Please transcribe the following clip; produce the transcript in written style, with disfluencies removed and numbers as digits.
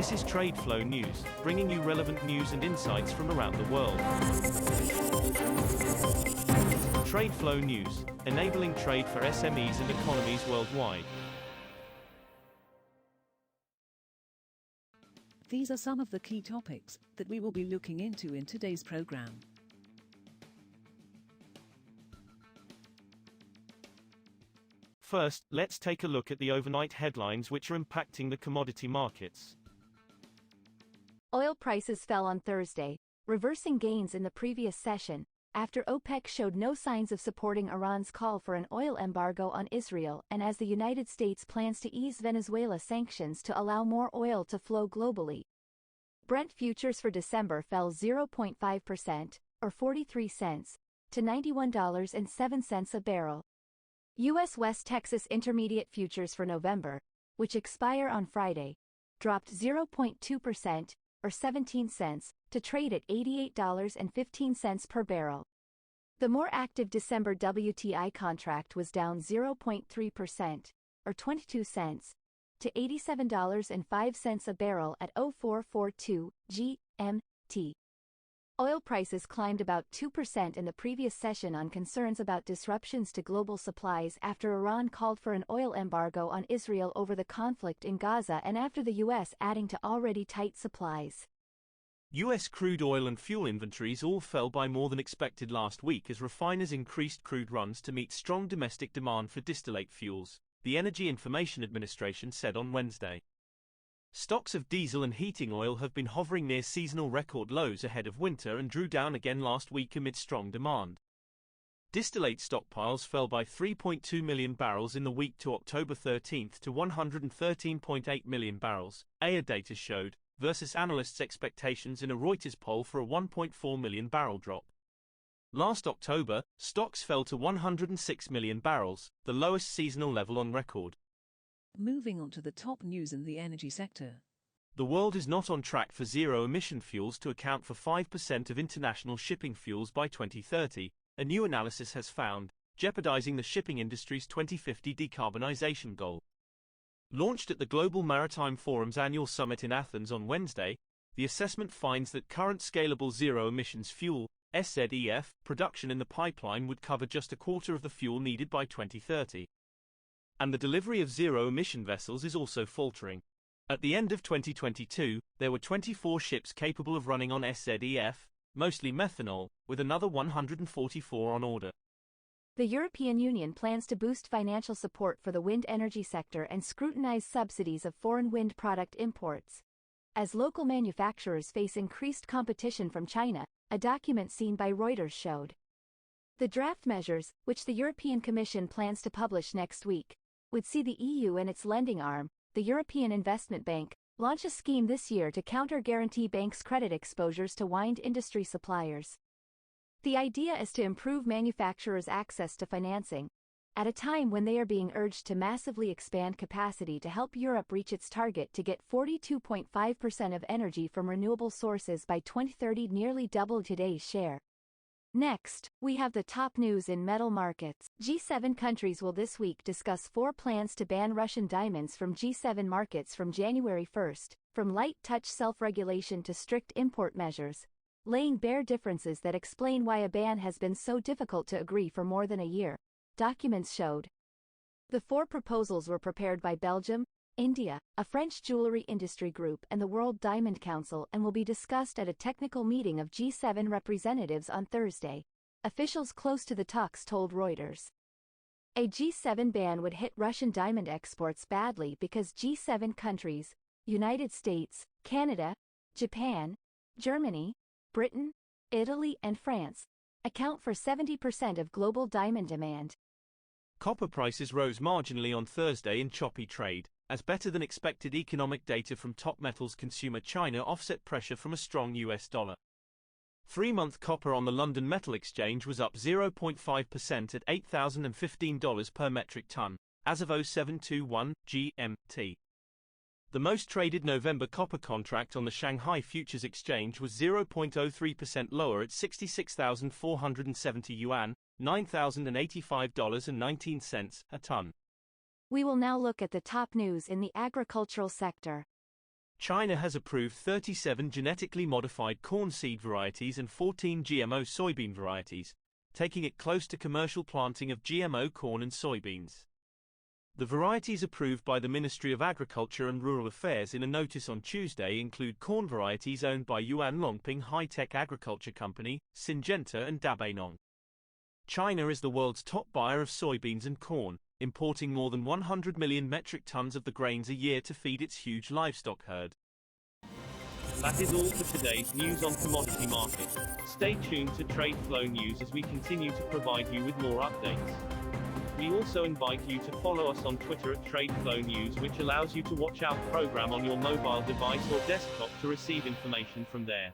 This is TradeFlow News, bringing you relevant news and insights from around the world. TradeFlow News, enabling trade for SMEs and economies worldwide. These are some of the key topics that we will be looking into in today's program. First, let's take a look at the overnight headlines which are impacting the commodity markets. Oil prices fell on Thursday, reversing gains in the previous session, after OPEC showed no signs of supporting Iran's call for an oil embargo on Israel and as the United States plans to ease Venezuela sanctions to allow more oil to flow globally. Brent futures for December fell 0.5%, or 43 cents, to $91.07 a barrel. U.S. West Texas Intermediate futures for November, which expire on Friday, dropped 0.2%, or 17 cents, to trade at $88.15 per barrel. The more active December WTI contract was down 0.3%, or 22 cents, to $87.05 a barrel at 0442 GMT. Oil prices climbed about 2% in the previous session on concerns about disruptions to global supplies after Iran called for an oil embargo on Israel over the conflict in Gaza and after the U.S. adding to already tight supplies. U.S. crude oil and fuel inventories all fell by more than expected last week as refiners increased crude runs to meet strong domestic demand for distillate fuels, the Energy Information Administration said on Wednesday. Stocks of diesel and heating oil have been hovering near seasonal record lows ahead of winter and drew down again last week amid strong demand. Distillate stockpiles fell by 3.2 million barrels in the week to October 13 to 113.8 million barrels, AIR data showed, versus analysts' expectations in a Reuters poll for a 1.4 million barrel drop. Last October, stocks fell to 106 million barrels, the lowest seasonal level on record. Moving on to the top news in the energy sector. The world is not on track for zero-emission fuels to account for 5% of international shipping fuels by 2030, a new analysis has found, jeopardizing the shipping industry's 2050 decarbonization goal. Launched at the Global Maritime Forum's annual summit in Athens on Wednesday, the assessment finds that current scalable zero-emissions fuel, SZEF, production in the pipeline would cover just a quarter of the fuel needed by 2030. And the delivery of zero-emission vessels is also faltering. At the end of 2022, there were 24 ships capable of running on SZEF, mostly methanol, with another 144 on order. The European Union plans to boost financial support for the wind energy sector and scrutinise subsidies of foreign wind product imports. As local manufacturers face increased competition from China, a document seen by Reuters showed. The draft measures, which the European Commission plans to publish next week, would see the EU and its lending arm, the European Investment Bank, launch a scheme this year to counter-guarantee banks' credit exposures to wind industry suppliers. The idea is to improve manufacturers' access to financing, at a time when they are being urged to massively expand capacity to help Europe reach its target to get 42.5% of energy from renewable sources by 2030, nearly double today's share. Next, we have the top news in metal markets. G7 countries will this week discuss 4 plans to ban Russian diamonds from G7 markets from January 1, from light-touch self-regulation to strict import measures, laying bare differences that explain why a ban has been so difficult to agree for more than a year, documents showed. The 4 proposals were prepared by Belgium, India, a French jewelry industry group and the World Diamond Council and will be discussed at a technical meeting of G7 representatives on Thursday, officials close to the talks told Reuters. A G7 ban would hit Russian diamond exports badly because G7 countries, United States, Canada, Japan, Germany, Britain, Italy and France, account for 70% of global diamond demand. Copper prices rose marginally on Thursday in choppy trade, as better-than-expected economic data from top metals consumer China offset pressure from a strong US dollar. 3-month copper on the London Metal Exchange was up 0.5% at $8,015 per metric ton, as of 0721 GMT. The most traded November copper contract on the Shanghai Futures Exchange was 0.03% lower at 66,470 yuan, $9,085.19 a ton. We will now look at the top news in the agricultural sector. China has approved 37 genetically modified corn seed varieties and 14 GMO soybean varieties, taking it close to commercial planting of GMO corn and soybeans. The varieties approved by the Ministry of Agriculture and Rural Affairs in a notice on Tuesday include corn varieties owned by Yuan Longping High-Tech Agriculture Company, Syngenta and Dabainong. China is the world's top buyer of soybeans and corn, importing more than 100 million metric tons of the grains a year to feed its huge livestock herd. That is all for today's news on commodity markets. Stay tuned to TradeFlow News as we continue to provide you with more updates. We also invite you to follow us on Twitter at TradeFlow News, which allows you to watch our program on your mobile device or desktop to receive information from there.